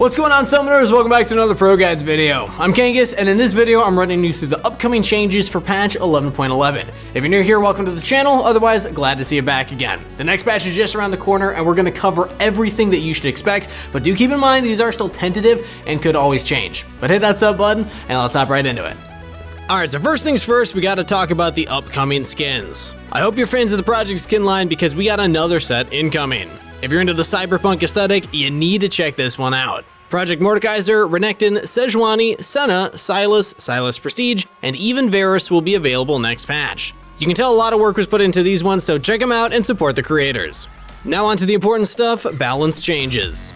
What's going on, Summoners? Welcome back to another ProGuides video. I'm Kangas, and in this video, I'm running you through the upcoming changes for patch 11.11. If you're new here, welcome to the channel. Otherwise, glad to see you back again. The next patch is just around the corner, and we're going to cover everything that you should expect, but do keep in mind these are still tentative and could always change. But hit that sub button, and let's hop right into it. Alright, so first things first, we gotta talk about the upcoming skins. I hope you're fans of the Project skin line because we got another set incoming. If you're into the cyberpunk aesthetic, you need to check this one out. Project Mordekaiser, Renekton, Sejuani, Senna, Silas Prestige, and even Varus will be available next patch. You can tell a lot of work was put into these ones, so check them out and support the creators. Now on to the important stuff, balance changes.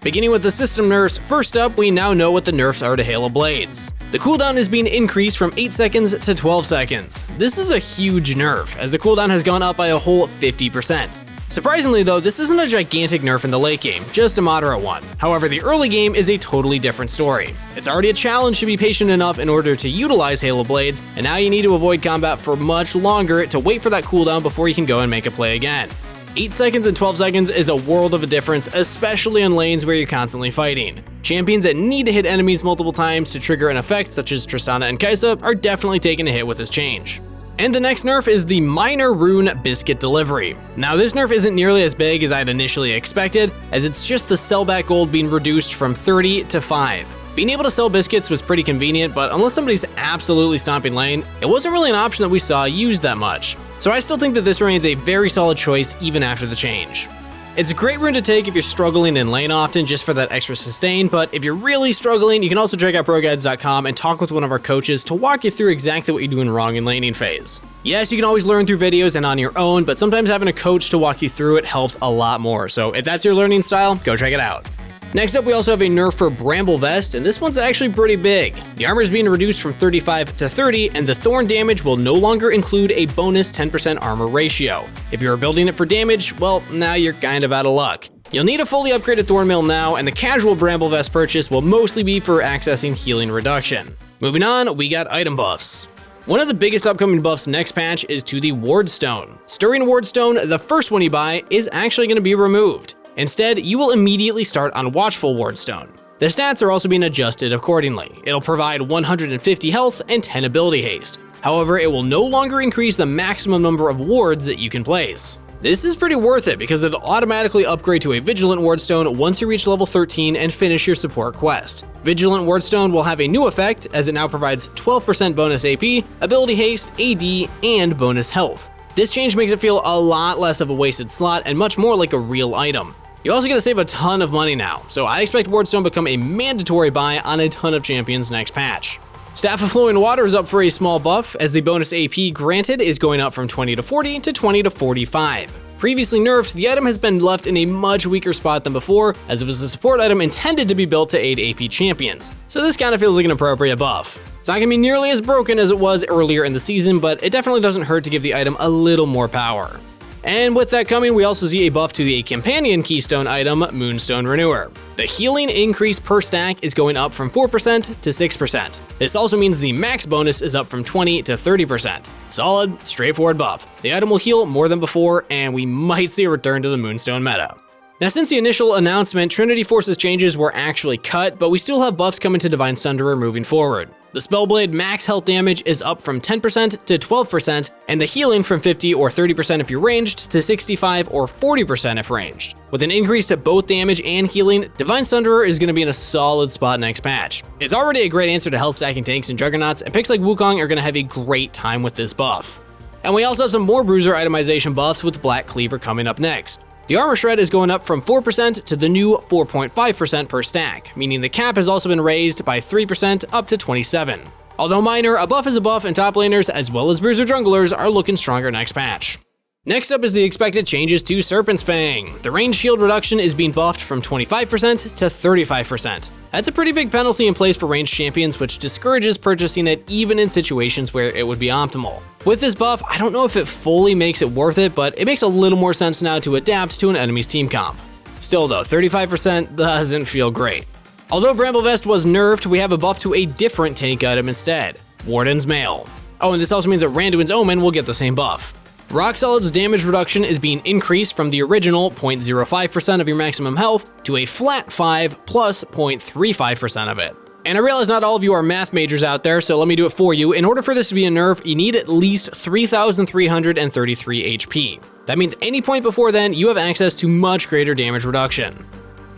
Beginning with the system nerfs, first up, we now know what the nerfs are to Halo Blades. The cooldown is being increased from 8 seconds to 12 seconds. This is a huge nerf, as the cooldown has gone up by a whole 50%. Surprisingly though, this isn't a gigantic nerf in the late game, just a moderate one. However, the early game is a totally different story. It's already a challenge to be patient enough in order to utilize Halo Blades, and now you need to avoid combat for much longer to wait for that cooldown before you can go and make a play again. 8 seconds and 12 seconds is a world of a difference, especially in lanes where you're constantly fighting. Champions that need to hit enemies multiple times to trigger an effect, such as Tristana and Kai'Sa, are definitely taking a hit with this change. And the next nerf is the minor rune biscuit delivery. Now this nerf isn't nearly as big as I'd initially expected, as it's just the sellback gold being reduced from 30 to 5. Being able to sell biscuits was pretty convenient, but unless somebody's absolutely stomping lane, it wasn't really an option that we saw used that much. So I still think that this remains a very solid choice even after the change. It's a great rune to take if you're struggling in lane often just for that extra sustain, but if you're really struggling, you can also check out ProGuides.com and talk with one of our coaches to walk you through exactly what you're doing wrong in laning phase. Yes, you can always learn through videos and on your own, but sometimes having a coach to walk you through it helps a lot more, so if that's your learning style, go check it out. Next up, we also have a nerf for Bramble Vest, and this one's actually pretty big. The armor is being reduced from 35 to 30, and the thorn damage will no longer include a bonus 10% armor ratio. If you're building it for damage, well, now you're kind of out of luck. You'll need a fully upgraded Thorn Mail now, and the casual Bramble Vest purchase will mostly be for accessing healing reduction. Moving on, we got item buffs. One of the biggest upcoming buffs next patch is to the WARDSTONE. Stirring WARDSTONE, the first one you buy, is actually going to be removed. Instead, you will immediately start on Watchful WARDSTONE. The stats are also being adjusted accordingly. It'll provide 150 health and 10 ability haste. However, it will no longer increase the maximum number of wards that you can place. This is pretty worth it because it'll automatically upgrade to a Vigilant WARDSTONE once you reach level 13 and finish your support quest. Vigilant WARDSTONE will have a new effect as it now provides 12% bonus AP, ability haste, AD, and bonus health. This change makes it feel a lot less of a wasted slot and much more like a real item. You also get to save a ton of money now, so I expect WARDSTONE to become a mandatory buy on a ton of champions next patch. Staff of Flowing Water is up for a small buff, as the bonus AP granted is going up from 20 to 40 to 20 to 45. Previously nerfed, the item has been left in a much weaker spot than before, as it was a support item intended to be built to aid AP champions, so this kind of feels like an appropriate buff. It's not going to be nearly as broken as it was earlier in the season, but it definitely doesn't hurt to give the item a little more power. And with that coming, we also see a buff to the companion keystone item, Moonstone Renewer. The healing increase per stack is going up from 4% to 6%. This also means the max bonus is up from 20 to 30%. Solid, straightforward buff. The item will heal more than before, and we might see a return to the Moonstone meta. Now, since the initial announcement, Trinity Force's changes were actually cut, but we still have buffs coming to Divine Sunderer moving forward. The Spellblade max health damage is up from 10% to 12%, and the healing from 50 or 30% if you're ranged to 65 or 40% if ranged. With an increase to both damage and healing, Divine Sunderer is going to be in a solid spot next patch. It's already a great answer to health stacking tanks and juggernauts, and picks like Wukong are going to have a great time with this buff. And we also have some more bruiser itemization buffs with Black Cleaver coming up next. The armor shred is going up from 4% to the new 4.5% per stack, meaning the cap has also been raised by 3% up to 27. Although minor, a buff is a buff, and top laners as well as bruiser junglers are looking stronger next patch. Next up is the expected changes to SERPENT'S FANG. The range shield reduction is being buffed from 25% to 35%. That's a pretty big penalty in place for ranged champions, which discourages purchasing it even in situations where it would be optimal. With this buff, I don't know if it fully makes it worth it, but it makes a little more sense now to adapt to an enemy's team comp. Still though, 35% doesn't feel great. Although Bramble Vest was nerfed, we have a buff to a different tank item instead, Warden's Mail. Oh, and this also means that RANDUIN'S OMEN will get the same buff. Rock Solid's damage reduction is being increased from the original 0.05% of your maximum health to a flat 5 plus 0.35% of it. And I realize not all of you are math majors out there, so let me do it for you. In order for this to be a nerf, you need at least 3,333 HP. That means any point before then, you have access to much greater damage reduction.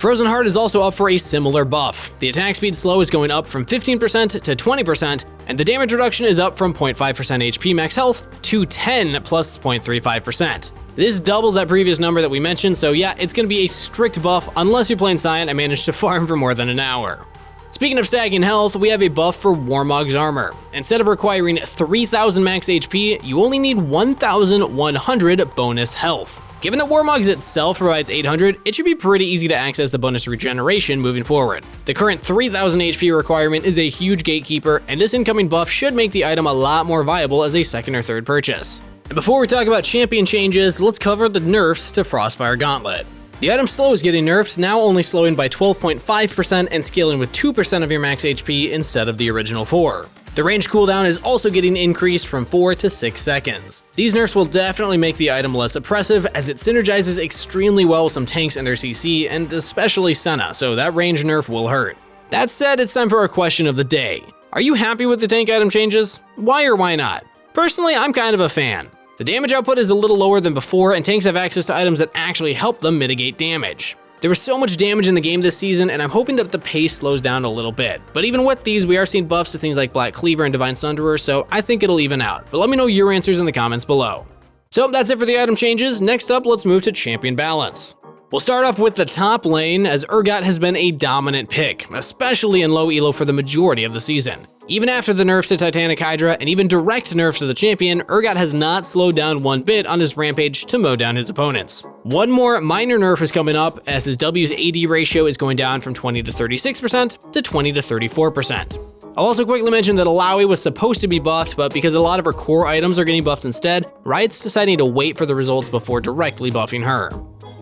Frozen Heart is also up for a similar buff. The attack speed slow is going up from 15% to 20%, and the damage reduction is up from 0.5% HP max health to 10 plus 0.35%. This doubles that previous number that we mentioned, so yeah, it's going to be a strict buff unless you're playing Cyan and manage to farm for more than an hour. Speaking of stacking health, we have a buff for WARMOG'S armor. Instead of requiring 3,000 max HP, you only need 1,100 bonus health. Given that WARMOG'S itself provides 800, it should be pretty easy to access the bonus regeneration moving forward. The current 3,000 HP requirement is a huge gatekeeper, and this incoming buff should make the item a lot more viable as a second or third purchase. And before we talk about champion changes, let's cover the nerfs to Frostfire Gauntlet. The item slow is getting nerfed, now only slowing by 12.5% and scaling with 2% of your max HP instead of the original 4. The range cooldown is also getting increased from 4 to 6 seconds. These nerfs will definitely make the item less oppressive, as it synergizes extremely well with some tanks and their CC, and especially Senna, so that range nerf will hurt. That said, it's time for our question of the day. Are you happy with the tank item changes? Why or why not? Personally, I'm kind of a fan. The damage output is a little lower than before, and tanks have access to items that actually help them mitigate damage. There was so much damage in the game this season, and I'm hoping that the pace slows down a little bit. But even with these, we are seeing buffs to things like Black Cleaver and Divine Sunderer, so I think it'll even out. But let me know your answers in the comments below. So that's it for the item changes. Next up, let's move to champion balance. We'll start off with the top lane, as URGOT has been a dominant pick, especially in low elo for the majority of the season. Even after the nerfs to Titanic Hydra and even direct nerfs to the champion, URGOT has not slowed down one bit on his rampage to mow down his opponents. One more minor nerf is coming up, as his W's AD ratio is going down from 20 to 36% to 20 to 34%. I'll also quickly mention that Alawi was supposed to be buffed, but because a lot of her core items are getting buffed instead, Riot's deciding to wait for the results before directly buffing her.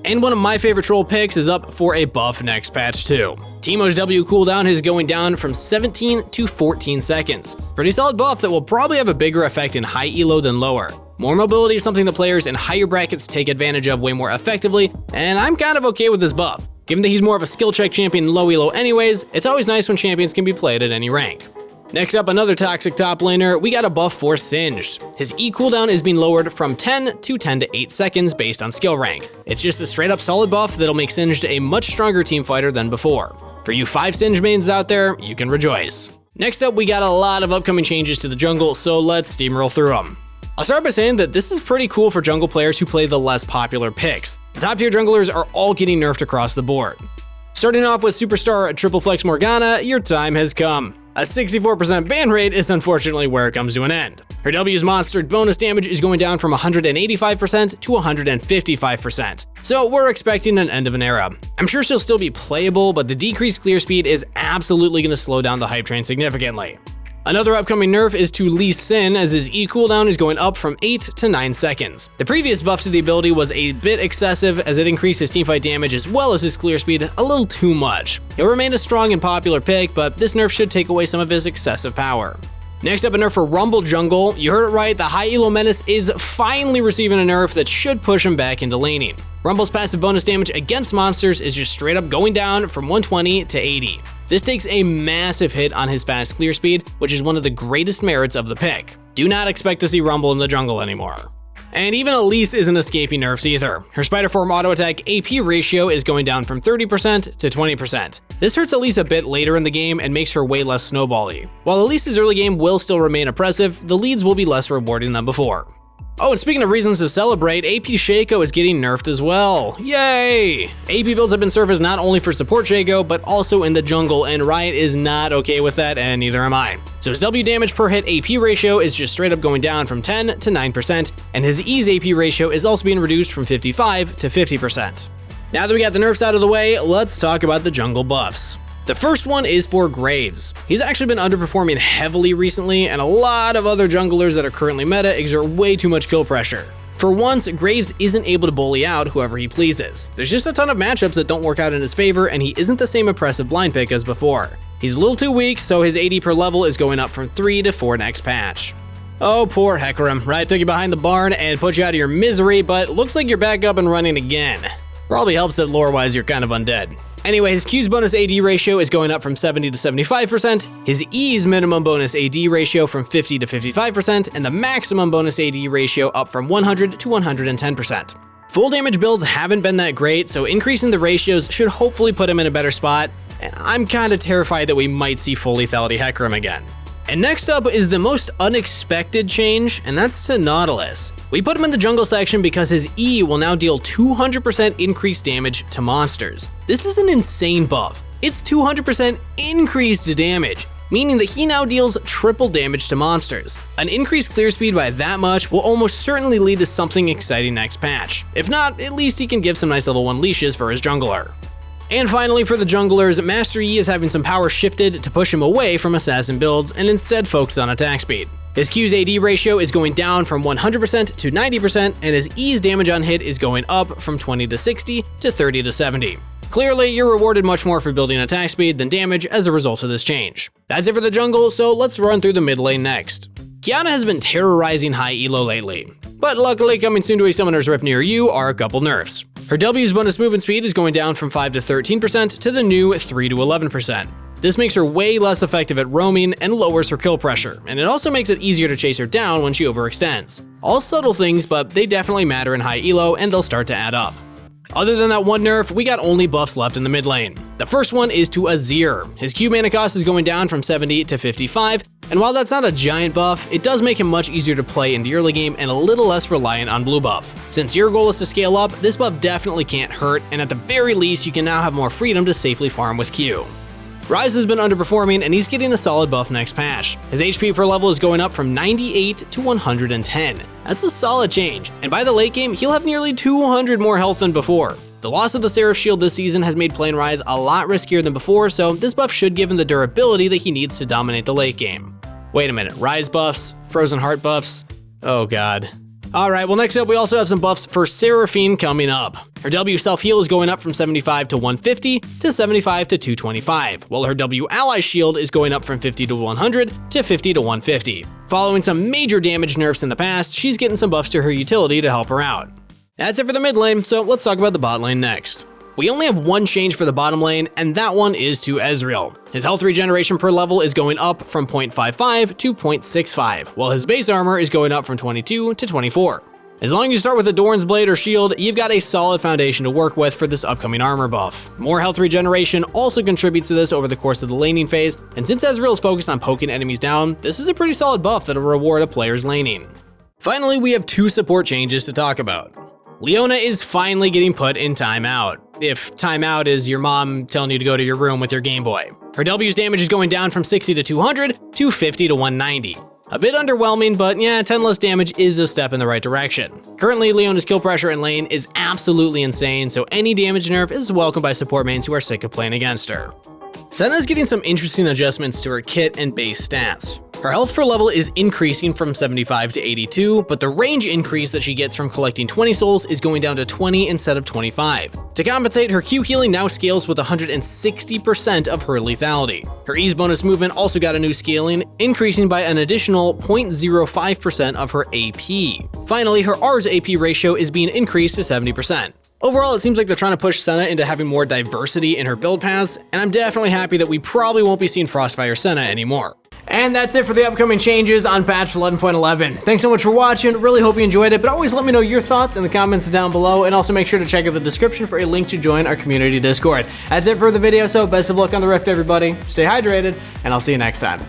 And one of my favorite troll picks is up for a buff next patch too. Teemo's W cooldown is going down from 17 to 14 seconds. Pretty solid buff that will probably have a bigger effect in high elo than lower. More mobility is something the players in higher brackets take advantage of way more effectively, and I'm kind of okay with this buff. Given that he's more of a skill check champion in low elo anyways, it's always nice when champions can be played at any rank. Next up, another toxic top laner, we got a buff for Singed. His E cooldown is being lowered from 10 to 8 seconds based on skill rank. It's just a straight up solid buff that'll make Singed a much stronger team fighter than before. For you 5 Singed mains out there, you can rejoice. Next up, we got a lot of upcoming changes to the jungle, so let's steamroll through them. I'll start by saying that this is pretty cool for jungle players who play the less popular picks. The top tier junglers are all getting nerfed across the board. Starting off with superstar Triple Flex Morgana, your time has come. A 64% ban rate is unfortunately where it comes to an end. Her W's monster bonus damage is going down from 185% to 155%, so we're expecting an end of an era. I'm sure she'll still be playable, but the decreased clear speed is absolutely going to slow down the hype train significantly. Another upcoming nerf is to Lee Sin, as his E cooldown is going up from 8 to 9 seconds. The previous buff to the ability was a bit excessive, as it increased his teamfight damage as well as his clear speed a little too much. He'll remain a strong and popular pick, but this nerf should take away some of his excessive power. Next up, a nerf for Rumble Jungle. You heard it right, the high elo menace is finally receiving a nerf that should push him back into laning. Rumble's passive bonus damage against monsters is just straight up going down from 120 to 80. This takes a massive hit on his fast clear speed, which is one of the greatest merits of the pick. Do not expect to see Rumble in the jungle anymore. And even Elise isn't escaping nerfs either. Her Spider Form auto attack AP ratio is going down from 30% to 20%. This hurts Elise a bit later in the game and makes her way less snowbally. While Elise's early game will still remain oppressive, the leads will be less rewarding than before. Oh, and speaking of reasons to celebrate, AP Shaco is getting nerfed as well. Yay! AP builds have been surfaced not only for support Shaco, but also in the jungle, and Riot is not okay with that, and neither am I. So his W damage per hit AP ratio is just straight up going down from 10 to 9%, and his E's AP ratio is also being reduced from 55 to 50%. Now that we got the nerfs out of the way, let's talk about the jungle buffs. The first one is for Graves. He's actually been underperforming heavily recently, and a lot of other junglers that are currently meta exert way too much kill pressure. For once, Graves isn't able to bully out whoever he pleases. There's just a ton of matchups that don't work out in his favor, and he isn't the same impressive blind pick as before. He's a little too weak, so his AD per level is going up from 3 to 4 next patch. Oh, poor Hecarim, right? Took you behind the barn and put you out of your misery, but looks like you're back up and running again. Probably helps that lore-wise you're kind of undead. Anyway, his Q's bonus AD ratio is going up from 70 to 75%, his E's minimum bonus AD ratio from 50 to 55%, and the maximum bonus AD ratio up from 100 to 110%. Full damage builds haven't been that great, so increasing the ratios should hopefully put him in a better spot, and I'm kinda terrified that we might see full lethality Hecarim again. And next up is the most unexpected change, and that's to Nautilus. We put him in the jungle section because his E will now deal 200% increased damage to monsters. This is an insane buff. It's 200% increased damage, meaning that he now deals triple damage to monsters. An increased clear speed by that much will almost certainly lead to something exciting next patch. If not, at least he can give some nice level 1 leashes for his jungler. And finally, for the junglers, Master Yi is having some power shifted to push him away from assassin builds and instead focus on attack speed. His Q's AD ratio is going down from 100% to 90%, and his E's damage on hit is going up from 20 to 60 to 30 to 70. Clearly, you're rewarded much more for building attack speed than damage as a result of this change. That's it for the jungle, so let's run through the mid lane next. Qiyana has been terrorizing high elo lately, but luckily coming soon to a Summoner's Rift near you are a couple nerfs. Her W's bonus movement speed is going down from 5 to 13% to the new 3 to 11%. This makes her way less effective at roaming and lowers her kill pressure, and it also makes it easier to chase her down when she overextends. All subtle things, but they definitely matter in high elo and they'll start to add up. Other than that one nerf, we got only buffs left in the mid lane. The first one is to Azir. His Q mana cost is going down from 70 to 55, and while that's not a giant buff, it does make him much easier to play in the early game and a little less reliant on blue buff. Since your goal is to scale up, this buff definitely can't hurt, and at the very least you can now have more freedom to safely farm with Q. Ryze has been underperforming and he's getting a solid buff next patch. His HP per level is going up from 98 to 110. That's a solid change, and by the late game, he'll have nearly 200 more health than before. The loss of the Seraph shield this season has made playing Ryze a lot riskier than before, so this buff should give him the durability that he needs to dominate the late game. Wait a minute, Ryze buffs? Frozen Heart buffs? Oh god. Alright, well next up we also have some buffs for Seraphine coming up. Her W self-heal is going up from 75 to 150 to 75 to 225, while her W ally shield is going up from 50 to 100 to 50 to 150. Following some major damage nerfs in the past, she's getting some buffs to her utility to help her out. That's it for the mid lane, so let's talk about the bot lane next. We only have one change for the bottom lane, and that one is to Ezreal. His health regeneration per level is going up from 0.55 to 0.65, while his base armor is going up from 22 to 24. As long as you start with a Doran's Blade or Shield, you've got a solid foundation to work with for this upcoming armor buff. More health regeneration also contributes to this over the course of the laning phase, and since Ezreal is focused on poking enemies down, this is a pretty solid buff that'll reward a player's laning. Finally, we have two support changes to talk about. Leona is finally getting put in timeout. If timeout is your mom telling you to go to your room with your Game Boy. Her W's damage is going down from 60 to 200 to 50 to 190. A bit underwhelming, but yeah, 10 less damage is a step in the right direction. Currently, Leona's kill pressure in lane is absolutely insane, so any damage nerf is welcomed by support mains who are sick of playing against her. Senna's getting some interesting adjustments to her kit and base stats. Her health per level is increasing from 75 to 82, but the range increase that she gets from collecting 20 souls is going down to 20 instead of 25. To compensate, her Q healing now scales with 160% of her lethality. Her E's bonus movement also got a new scaling, increasing by an additional 0.05% of her AP. Finally, her R's AP ratio is being increased to 70%. Overall, it seems like they're trying to push Senna into having more diversity in her build paths, and I'm definitely happy that we probably won't be seeing Frostfire Senna anymore. And that's it for the upcoming changes on patch 11.11. Thanks so much for watching, really hope you enjoyed it, but always let me know your thoughts in the comments down below, and also make sure to check out the description for a link to join our community Discord. That's it for the video, so best of luck on the Rift everybody, stay hydrated, and I'll see you next time.